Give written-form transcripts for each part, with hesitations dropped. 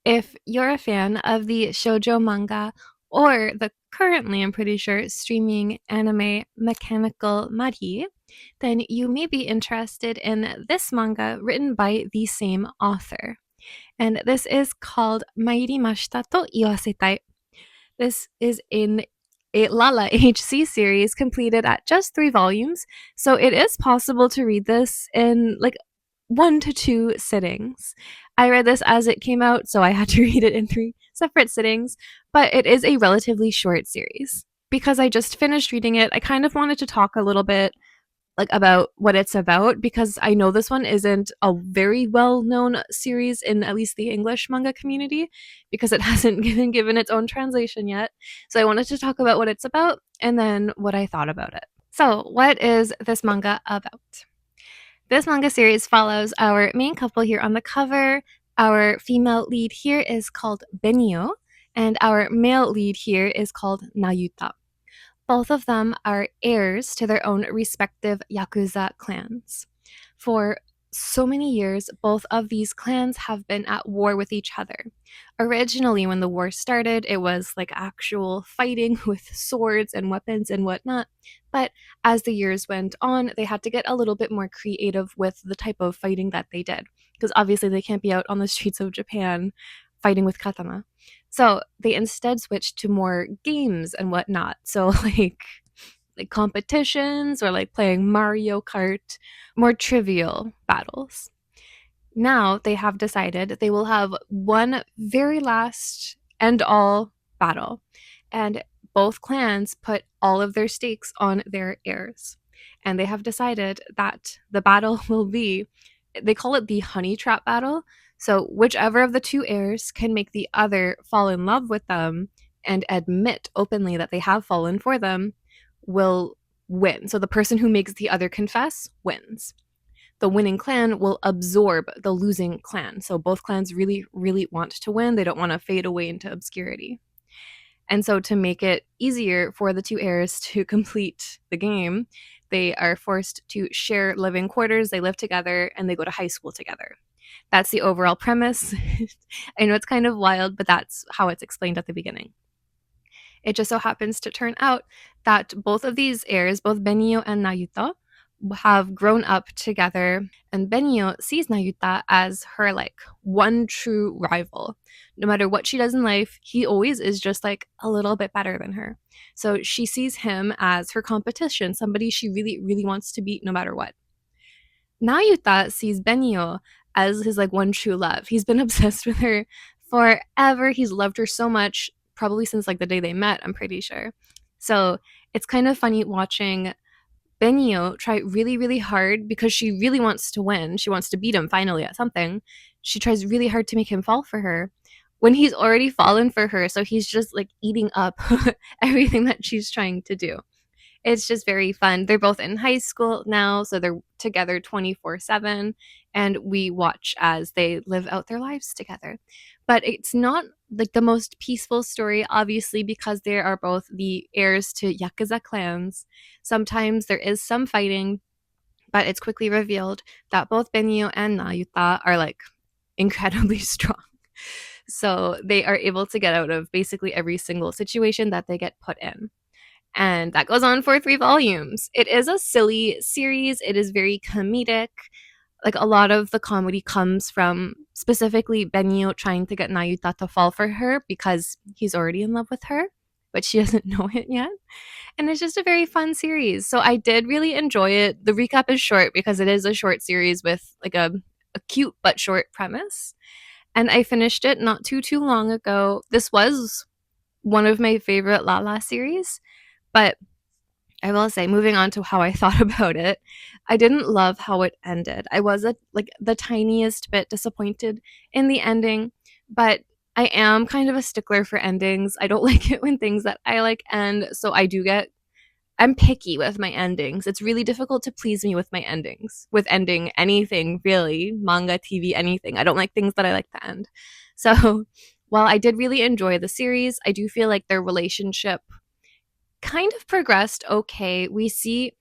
If you're a fan of the shoujo manga or the currently, I'm pretty sure, streaming anime Mechanical Mari, then you may be interested in this manga written by the same author. And this is called Mairimashita to Iwasetai. This is in a Lala HC series completed at just 3 volumes, so it is possible to read this in like 1 to 2 sittings. I read this as it came out, so I had to read it in 3 separate sittings, but it is a relatively short series. Because I just finished reading it, I kind of wanted to talk a little bit like about what it's about because I know this one isn't a very well-known series in at least the English manga community because it hasn't been given its own translation yet. So I wanted to talk about what it's about and then what I thought about it. So, what is this manga about? This manga series follows our main couple here on the cover. Our female lead here is called Benio, and our male lead here is called Nayuta. Both of them are heirs to their own respective Yakuza clans. For so many years, both of these clans have been at war with each other. Originally, when the war started, it was like actual fighting with swords and weapons and whatnot. But as the years went on, they had to get a little bit more creative with the type of fighting that they did. Because obviously, they can't be out on the streets of Japan fighting with katana. So they instead switched to more games and whatnot. So like competitions or like playing Mario Kart, more trivial battles. Now they have decided they will have one very last and all battle. And both clans put all of their stakes on their heirs. And they have decided that the battle will be, they call it the honey trap battle. So whichever of the two heirs can make the other fall in love with them and admit openly that they have fallen for them will win. So the person who makes the other confess wins. The winning clan will absorb the losing clan. So both clans really, really want to win. They don't want to fade away into obscurity. And so to make it easier for the two heirs to complete the game, they are forced to share living quarters. They live together and they go to high school together. That's the overall premise. I know it's kind of wild, but that's how it's explained at the beginning. It just so happens to turn out that both of these heirs, both Benio and Nayuta, have grown up together, and Benio sees Nayuta as her like one true rival. No matter what she does in life, he always is just like a little bit better than her. So she sees him as her competition, somebody she really, really wants to beat no matter what. Nayuta sees Benio as his like one true love. He's been obsessed with her forever. He's loved her so much, probably since like the day they met, I'm pretty sure. So it's kind of funny watching Benio try really, really hard because she really wants to win. She wants to beat him finally at something. She tries really hard to make him fall for her when he's already fallen for her. So he's just like eating up everything that she's trying to do. It's just very fun. They're both in high school now, so they're together 24/7, and we watch as they live out their lives together. But it's not like the most peaceful story, obviously, because they are both the heirs to Yakuza clans. Sometimes there is some fighting, but it's quickly revealed that both Benio and Nayuta are like incredibly strong. So they are able to get out of basically every single situation that they get put in. And that goes on for 3 volumes. It is a silly series. It is very comedic. Like a lot of the comedy comes from specifically Benio trying to get Nayuta to fall for her because he's already in love with her, but she doesn't know it yet. And it's just a very fun series. So I did really enjoy it. The recap is short because it is a short series with like a cute but short premise. And I finished it not too long ago. This was one of my favorite Lala series. But I will say, moving on to how I thought about it, I didn't love how it ended. I was like the tiniest bit disappointed in the ending, but I am kind of a stickler for endings. I don't like it when things that I like end, so I'm picky with my endings. It's really difficult to please me with my endings, with ending anything really, manga, TV, anything. I don't like things that I like to end. So while I did really enjoy the series, I do feel like their relationship kind of progressed okay. We see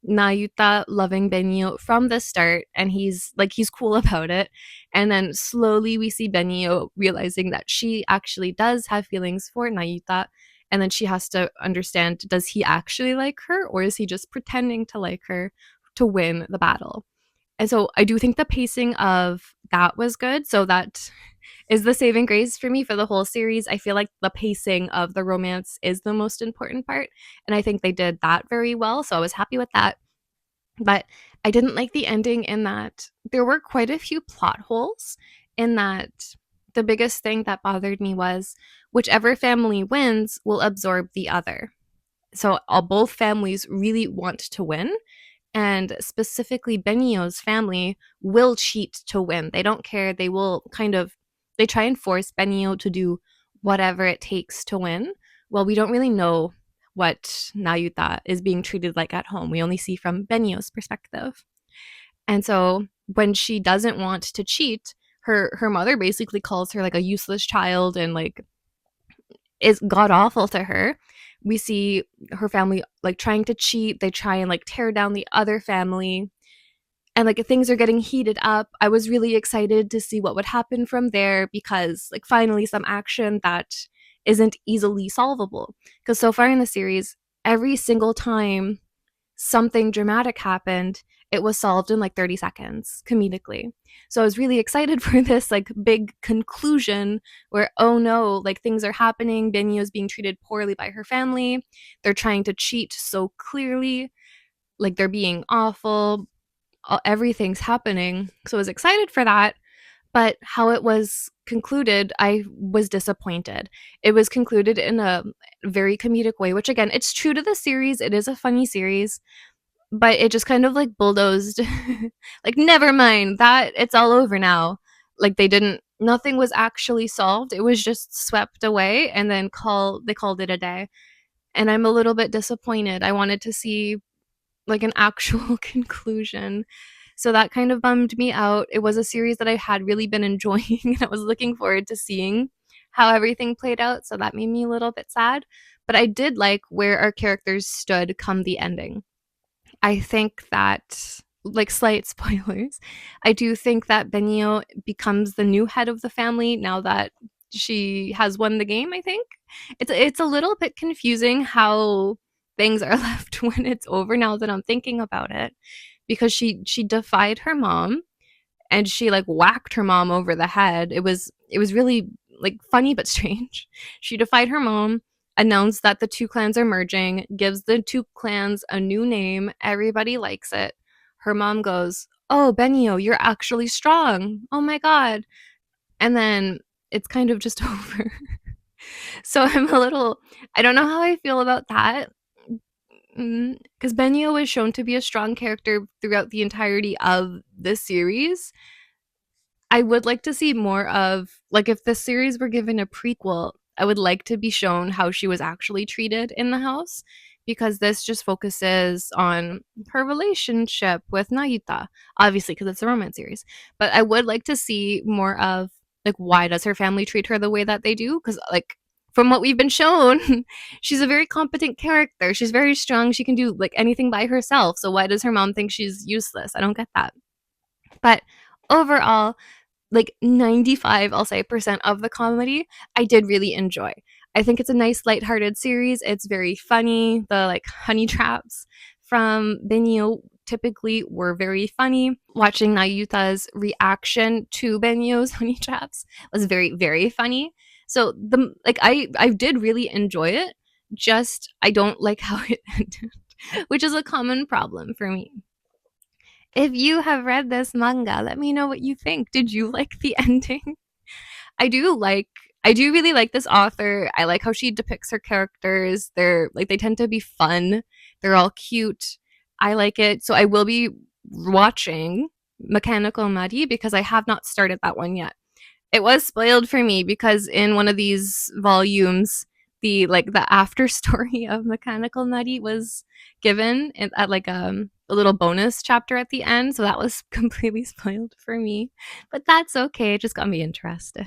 Nayuta loving Benio from the start, and he's cool about it. And then slowly we see Benio realizing that she actually does have feelings for Nayuta, and then she has to understand, does he actually like her, or is he just pretending to like her to win the battle? And so I do think the pacing of that was good. So that is the saving grace for me for the whole series. I feel like the pacing of the romance is the most important part, and I think they did that very well. So I was happy with that. But I didn't like the ending in that there were quite a few plot holes, in that the biggest thing that bothered me was whichever family wins will absorb the other. So both families really want to win, and specifically Benio's family will cheat to win. They don't care. They will they try and force Benio to do whatever it takes to win. Well, we don't really know what Nayuta is being treated like at home. We only see from Benio's perspective. And so when she doesn't want to cheat, her mother basically calls her like a useless child, and like is god awful to her. We see her family like trying to cheat. They try and like tear down the other family, and like things are getting heated up. I was really excited to see what would happen from there, because like finally some action that isn't easily solvable. Because so far in the series, every single time something dramatic happened, it was solved in like 30 seconds comedically. So I was really excited for this like big conclusion where, oh no, like things are happening. Benio is being treated poorly by her family. They're trying to cheat so clearly, like they're being awful. Everything's happening. So I was excited for that. But how it was concluded, I was disappointed. It was concluded in a very comedic way, which again, it's true to the series. It is a funny series, but it just kind of like bulldozed. Like, never mind that, it's all over now. Like they didn't, nothing was actually solved. It was just swept away, and then they called it a day. And I'm a little bit disappointed. I wanted to see like an actual conclusion. So that kind of bummed me out. It was a series that I had really been enjoying, and I was looking forward to seeing how everything played out. So that made me a little bit sad. But I did like where our characters stood come the ending. I think that, like, slight spoilers, I do think that Benio becomes the new head of the family now that she has won the game. I think it's a little bit confusing how things are left when it's over, now that I'm thinking about it, because she defied her mom, and she like whacked her mom over the head. It was really like funny but strange. She defied her mom, announced that the two clans are merging, gives the two clans a new name. Everybody likes it. Her mom goes, "Oh, Benio, you're actually strong. Oh my god." And then it's kind of just over. So I'm a little, I don't know how I feel about that. Because Benio was shown to be a strong character throughout the entirety of the series. I would like to see more of, like, if the series were given a prequel, I would like to be shown how she was actually treated in the house, because this just focuses on her relationship with Nayuta, obviously because it's a romance series. But I would like to see more of, like, why does her family treat her the way that they do? Because, like, from what we've been shown, she's a very competent character. She's very strong. She can do like anything by herself. So why does her mom think she's useless? I don't get that. But overall, like 95, I'll say, percent of the comedy I did really enjoy. I think it's a nice lighthearted series. It's very funny. The like honey traps from Benio typically were very funny. Watching Nayuta's reaction to Benio's honey traps was very, very funny. So the like I did really enjoy it. Just I don't like how it ended, which is a common problem for me. If you have read this manga, let me know what you think. Did you like the ending? I do like I do really like this author. I like how she depicts her characters. They're like, they tend to be fun. They're all cute. I like it. So I will be watching Mechanical Mari, because I have not started that one yet. It was spoiled for me because in one of these volumes, the after story of Mechanical Nutty was given at like a little bonus chapter at the end, so that was completely spoiled for me. But that's okay. It just got me interested.